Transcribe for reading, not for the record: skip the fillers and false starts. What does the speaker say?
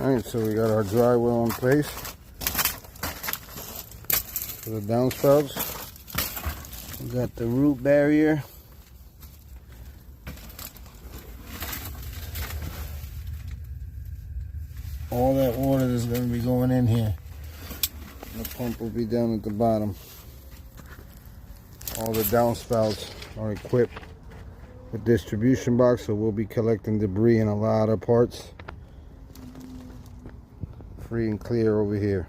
Alright, so we got our dry well in place for the downspouts. We got the root barrier. All that water is going to be going in here. The pump will be down at the bottom. All the downspouts are equipped with distribution box, so we'll be collecting debris and a lot of parts free and clear over here.